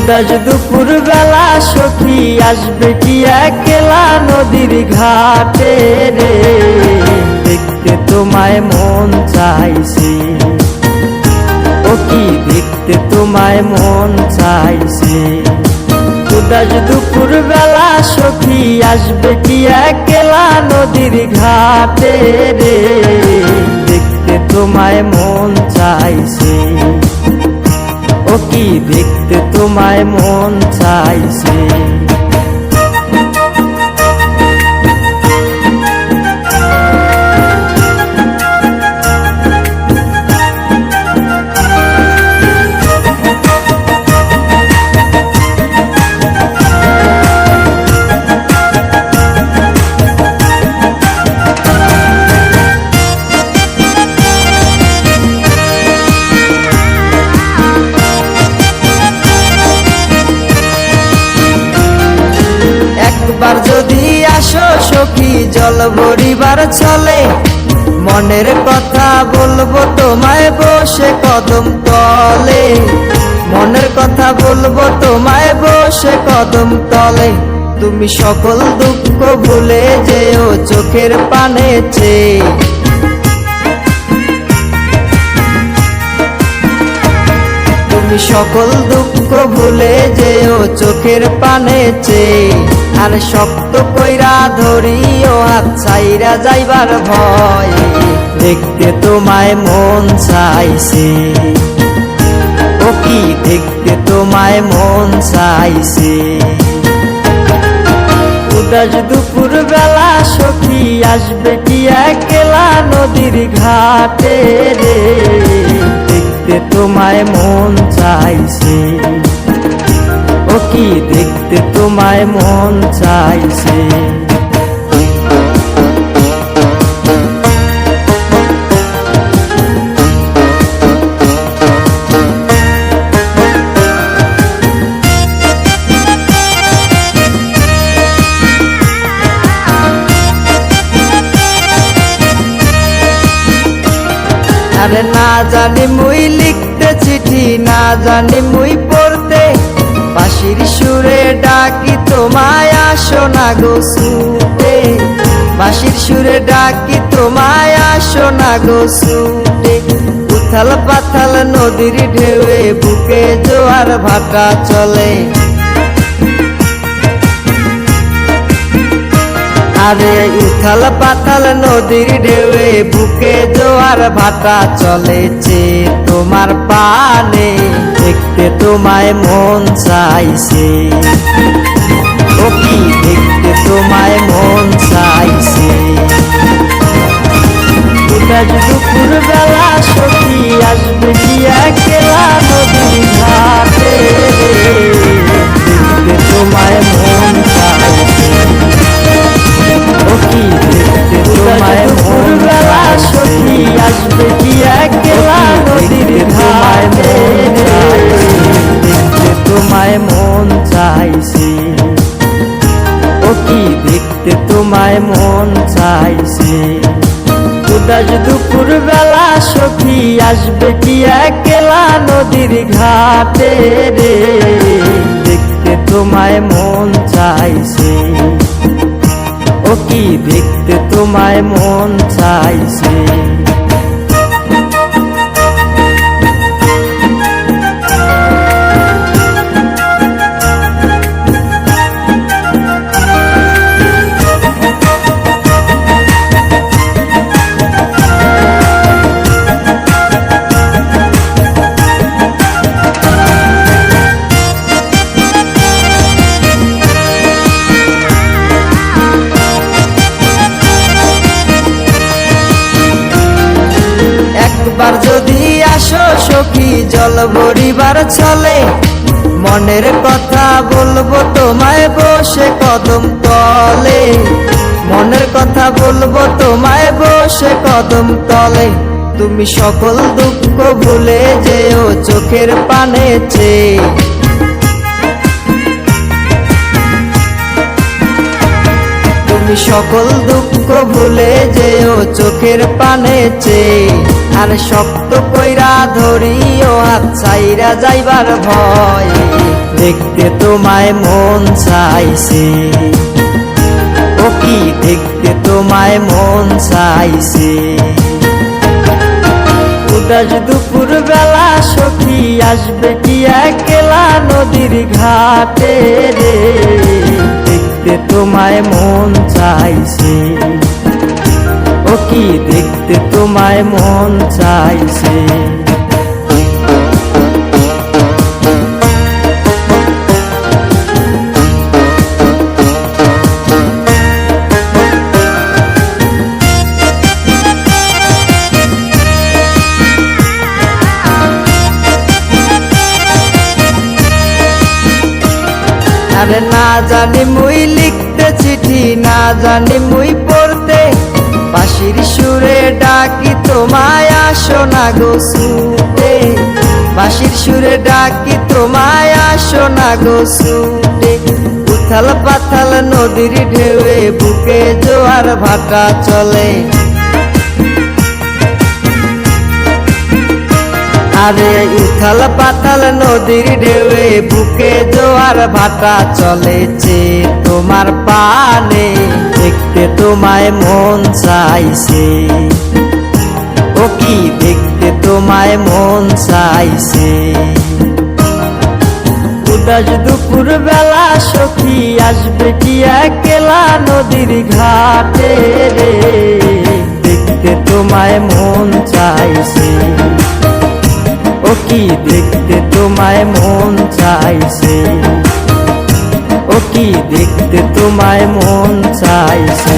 উদাস দুপুর বেলা সখী আসবে কি একলা নদীর ঘাটে রে, দেখতে তোমায় মন চাইছে। ও কি দেখতে তোমায় মন চাইছে। উদাস দুপুর বেলা সখী আসবে কি একলা নদীর ঘাটে রে, দেখতে তোমায় মন চাইছে। ও কি দেখতে তোমায় মন চাইছে। একবার যদি আসো সখী জল ভরিবার চলে, মনের কথা বলবো তোমায় বসে কদম তলে। মনের কথা বলবো তোমায় বসে কদম তলে। তুমি সকল দুঃখ ভুলে যেও চোখের পানে চেয়ে। তুমি সকল দুঃখ ভুলে যেও চোখের পানে চেয়ে। আর শক্ত কইরা ধরিও হাত ছাইরা যাইবার ভয়, দেখতে তোমায় মন চাইছে। ও কি দেখতে তোমায় মন চাইছে। উদাস দুপুর বেলা সখী আসবে কি একলা নদীর ঘাটে রে, দেখতে তোমায় মন চাইছে। ও কি দেখতে তোমায় মন চাইছে। আরে না জানি মুই লিখতে চিঠি, না জানি মুই পড়তে, বাঁশির সুরে ডাকি তোমায় আসো না গো ছুটে। বাঁশির সুরে ডাকি তোমায় আসো না গো ছুটে। উথাল পাথাল নদীর ঢেউয়ে বুকে জোয়ার ভাটা চলে। আরে উথাল পাতাল নদীর ঢেউয়ে বুকে জোয়ার ভাটা চলেছে তোমার পানে, দেখতে তোমায় মন চাইছে। ও কি দেখতে তোমায় মন চাইছে। উদাস দুপুর বেলা সখী আসবে কি একলা নদীর ঘাটে, দেখতে তোমায় মন চাইছে। ও কি দেখতে তোমায় মন বেলা সখী আসবে কি একলা নদীর ঘাটে, দেখতে তোমায় মন চাইছে। ও কি দেখতে তোমায় মন চাইছে। উদাস দুপুর বেলা সখী আসবে কি একলা নদীর ঘাটে রে, দেখতে তোমায় মন চাইছে। ও কি দেখতে তোমায় মন চাইছে। একবার যদি আসো সখী জল ভরিবার চলে, মনের কথা বলবো তোমায় বসে কদম তলে। মনের কথা বলবো তোমায় বসে কদম তলে। তুমি সকল দুঃখ ভুলে যেও চোখের পানে চেয়ে। তুমি সকল দুঃখ ভুলে যেও চোখের পানে চেয়ে। আর শক্ত কইরা ধরিও হাত ছাইরা যাইবার ভয় দেখতে তোমায় মন চাইছে ও কি দেখতে তোমায় মন চাইছে উদাস দুপুর বেলা সখী আসবে কি একলা নদীর ঘাটে রে দেখতে তোমায় মন চাইছে ও কি দেখতে তোমায় মন চাইছে আরে না জানি মুই লিখতে চিঠি না জানি মুই পড়তে বাঁশির সুরে ডাকি তোমায় আসো না গো ছুটে বাঁশির সুরে ডাকি তোমায় আসো না গো ছুটে উথাল পাথাল নদীর ঢেউয়ে বুকে জোয়ার ভাটা চলে আরে উথাল পাতাল নদীর ঢেউয়ে বুকে জোয়ার ভাটা চলেছে তোমার পানে দেখতে তোমায় মন চাইছে ও কি দেখতে তোমায় মন চাইছে উদাস দুপুর বেলা সখী আসবে কি একলা নদীর ঘাটে রে দেখতে তোমায় মন চাইছে ও কি দেখতে তোমায় মন চাইছে ও কি দেখতে তোমায় মন চাইছে